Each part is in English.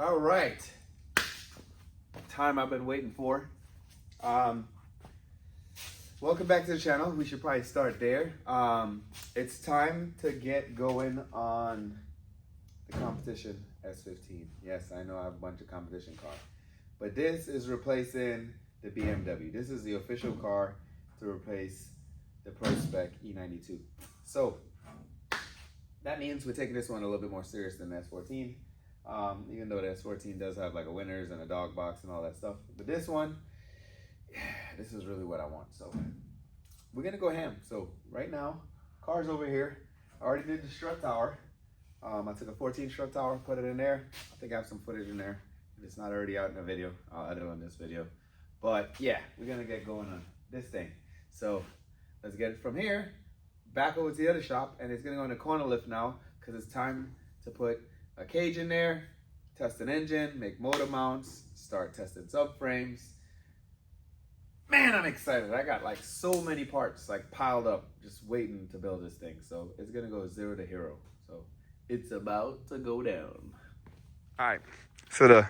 All right, time I've been waiting for. Welcome back to the channel. We should probably start there. It's time to get going on the competition S15. Yes, I know I have a bunch of competition cars, but this is replacing the BMW. This is the official car to replace the Pro Spec E92. So that means we're taking this one a little bit more serious than the S14. Even though the S14 does have like a winners and a dog box and all that stuff. But this one, this is really what I want. So we're gonna go ham. So right now, car's over here. I already did the strut tower. I took a 14 strut tower, put it in there. I think I have some footage in there. If it's not already out in the video, I'll add it on this video. But yeah, we're gonna get going on this thing. So let's get it from here back over to the other shop, and it's gonna go in the corner lift now because it's time to put a cage in there, test an engine, make motor mounts, start testing subframes. Man, I'm excited. I got like so many parts like piled up just waiting to build this thing. So it's gonna go 0 to hero. So it's about to go down. All right, so the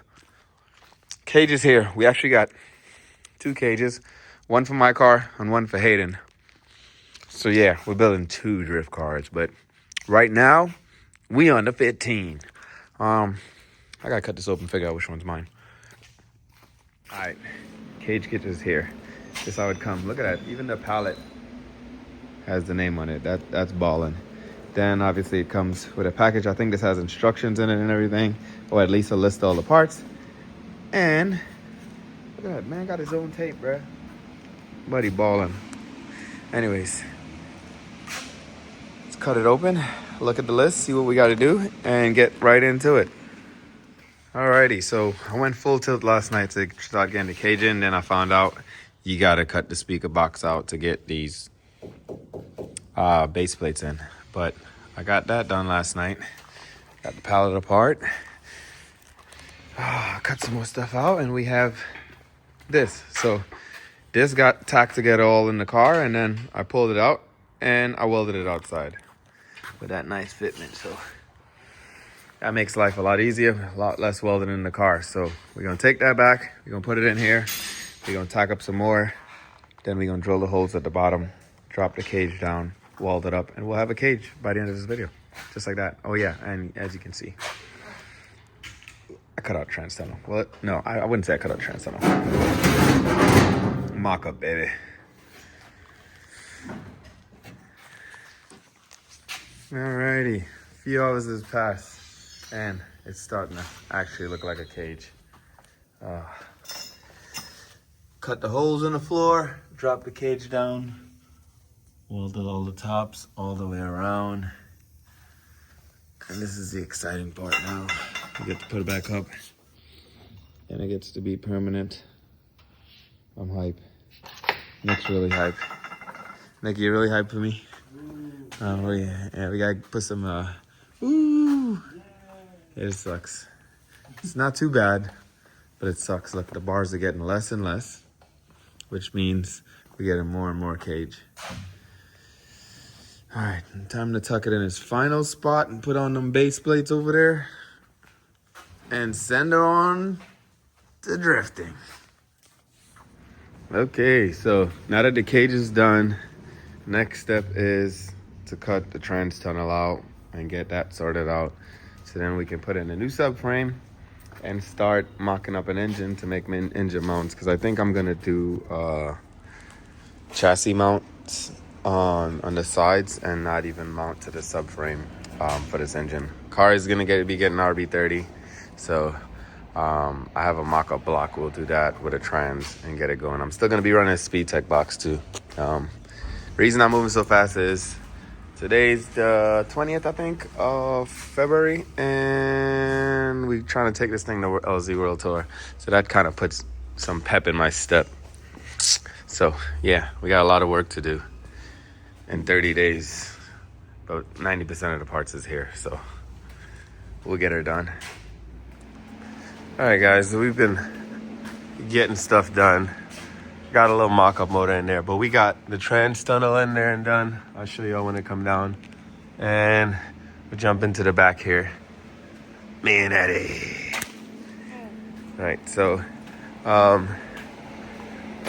cage is here. We actually got 2 cages, one for my car and one for Hayden. So yeah, we're building 2 drift cars, but right now we on the 15. I gotta cut this open, figure out which one's mine. All right, cage kit is here. This is how it comes. Look at that, even the pallet has the name on it. That's ballin'. Then obviously it comes with a package. I think this has instructions in it and everything, or at least a list of all the parts. And look at that, man got his own tape, bruh. Buddy ballin'. Anyways, let's cut it open, look at the list, see what we got to do, and get right into it. Alrighty, so I went full tilt last night to start getting the cage in. Then I found out you got to cut the speaker box out to get these base plates in. But I got that done last night. Got the pallet apart. Cut some more stuff out, and we have this. So this got tacked together all in the car, and then I pulled it out and I welded it outside with that nice fitment. So that makes life a lot easier, a lot less welding in the car. So we're gonna take that back, we're gonna put it in here, we're gonna tack up some more, then we're gonna drill the holes at the bottom, drop the cage down, weld it up, and we'll have a cage by the end of this video, just like that. Oh yeah, and as you can see, I cut out trans tunnel. Well, no, I wouldn't say I cut out trans tunnel. Mock up, baby. Alrighty, a few hours has passed and it's starting to actually look like a cage. Cut the holes in the floor, drop the cage down, welded all the tops all the way around. And this is the exciting part now. We get to put it back up and it gets to be permanent. I'm hype. Nick's really hype. Nick, you really hype for me? Oh yeah, we gotta put some, ooh. It sucks. It's not too bad, but it sucks. Look, the bars are getting less and less, which means we're getting more and more cage. All right, time to tuck it in its final spot and put on them base plates over there and send her on to drifting. Okay, so now that the cage is done, next step is to cut the trans tunnel out and get that sorted out. So then we can put in a new subframe and start mocking up an engine to make engine mounts. Because I think I'm gonna do chassis mounts on the sides and not even mount to the subframe for this engine. Car is gonna be getting RB30, so I have a mock-up block. We'll do that with a trans and get it going. I'm still gonna be running a speed tech box too. Reason I'm moving so fast is today's the 20th, I think, of February, and we're trying to take this thing to LZ World Tour. So that kind of puts some pep in my step. So yeah, we got a lot of work to do in 30 days. About 90% of the parts is here, so we'll get her done. All right, guys, so we've been getting stuff done. Got a little mock-up motor in there, but we got the trans tunnel in there and done. I'll show y'all when it come down. And we'll jump into the back here. Man, Eddie. All right, so I'm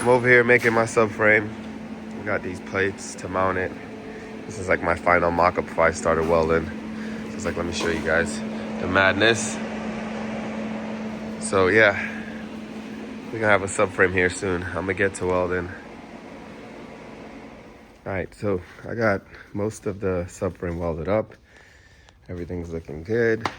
over here making my subframe. I got these plates to mount it. This is like my final mock-up before I started welding. So it's like, let me show you guys the madness. So yeah, we're gonna have a subframe here soon. I'm gonna get to welding. All right, so I got most of the subframe welded up. Everything's looking good.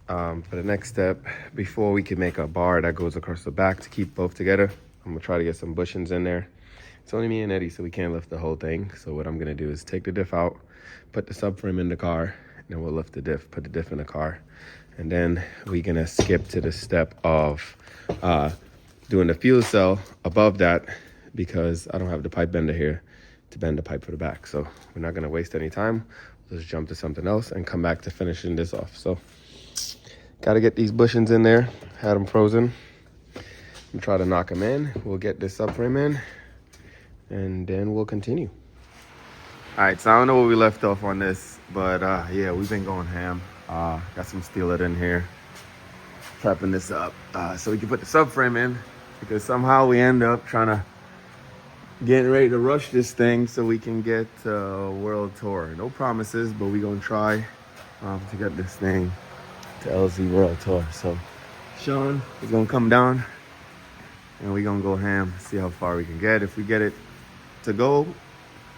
For the next step, before we can make a bar that goes across the back to keep both together, I'm gonna try to get some bushings in there. It's only me and Eddie, so we can't lift the whole thing. So what I'm gonna do is take the diff out, put the subframe in the car, and then we'll lift the diff, put the diff in the car. And then we're gonna skip to the step of doing the fuel cell above that, because I don't have the pipe bender here to bend the pipe for the back. So we're not gonna waste any time. We'll just jump to something else and come back to finishing this off. So gotta get these bushings in there, had them frozen. And try to knock them in. We'll get this subframe in, and then we'll continue. All right, so I don't know where we left off on this, but yeah, we've been going ham. Got some steelite in here, prepping this up so we can put the subframe in, because somehow we end up getting ready to rush this thing so we can get world tour. No promises, but we're gonna try to get this thing to LZ World Tour. So Sean is gonna come down and we're gonna go ham, see how far we can get. If we get it to go,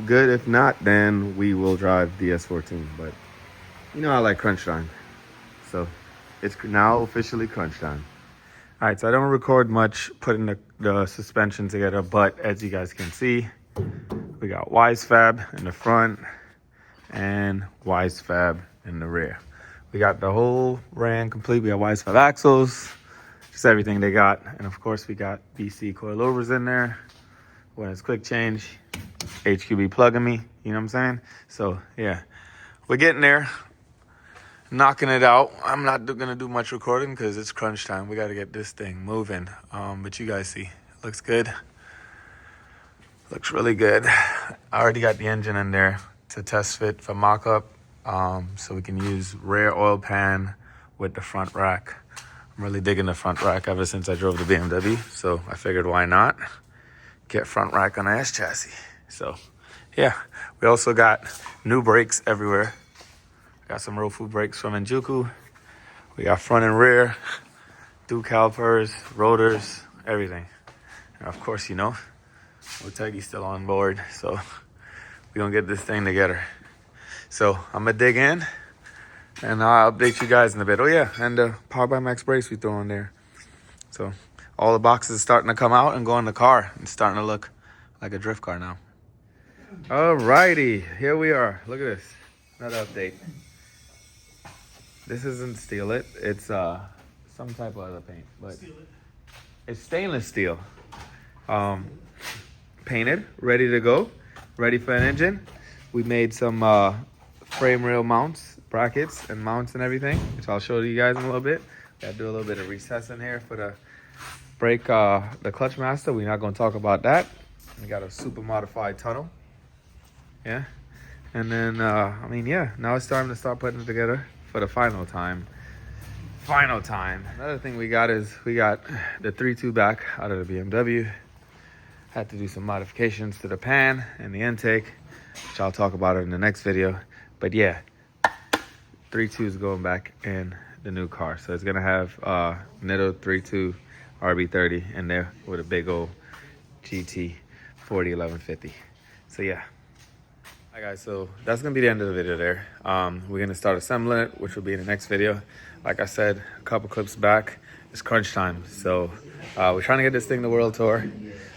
good. If not, then we will drive the S14. But you know I like crunch time, so it's now officially crunch time. All right, so I don't record much putting the suspension together, but as you guys can see, we got Wise Fab in the front and Wise Fab in the rear. We got the whole ran complete. We got Wise Fab axles, just everything they got. And of course we got BC coilovers in there when it's quick change, HQB plugging me, you know what I'm saying? So yeah, we're getting there, knocking it out. I'm not gonna do much recording because it's crunch time. We gotta get this thing moving. But you guys see, it looks good. Looks really good. I already got the engine in there to test fit for mock-up. So we can use rear oil pan with the front rack. I'm really digging the front rack ever since I drove the BMW. So I figured why not get front rack on a S chassis. So yeah, we also got new brakes everywhere. Got some Rofu brakes from Njuku. We got front and rear, dual calipers, rotors, everything. And of course, you know, Otegi's still on board. So we're gonna get this thing together. So I'm gonna dig in and I'll update you guys in a bit. Oh yeah, and the Power by Max brakes we throw in there. So all the boxes are starting to come out and go in the car. It's starting to look like a drift car now. Alrighty, here we are. Look at this, another update. This isn't Steelite, it's some type of other paint, but it's stainless steel. Painted, ready to go, ready for an engine. We made some frame rail mounts, brackets and mounts and everything, which I'll show you guys in a little bit. Gotta do a little bit of recess in here for the brake, the clutch master. We're not gonna talk about that. We got a super modified tunnel. Yeah. And then, I mean, yeah, now it's time to start putting it together for the final time. Final time. Another thing we got is we got the 3.2 back out of the BMW. Had to do some modifications to the pan and the intake, which I'll talk about it in the next video. But yeah, 3.2 is going back in the new car. So it's gonna have Nitto 3.2 RB30 in there with a big old GT 401150. So yeah. Hi guys, so that's gonna be the end of the video there. We're gonna start assembling it, which will be in the next video. Like I said, a couple clips back, it's crunch time. So we're trying to get this thing to World Tour,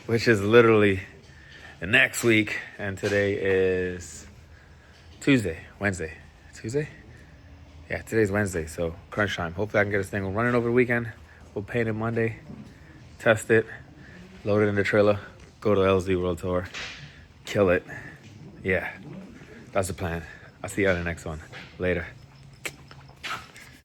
which is literally the next week. And today is Wednesday. Yeah, today's Wednesday, so crunch time. Hopefully I can get this thing running over the weekend. We'll paint it Monday, test it, load it in the trailer, go to LZ World Tour, kill it. Yeah, that's the plan. I'll see you on the next one. Later.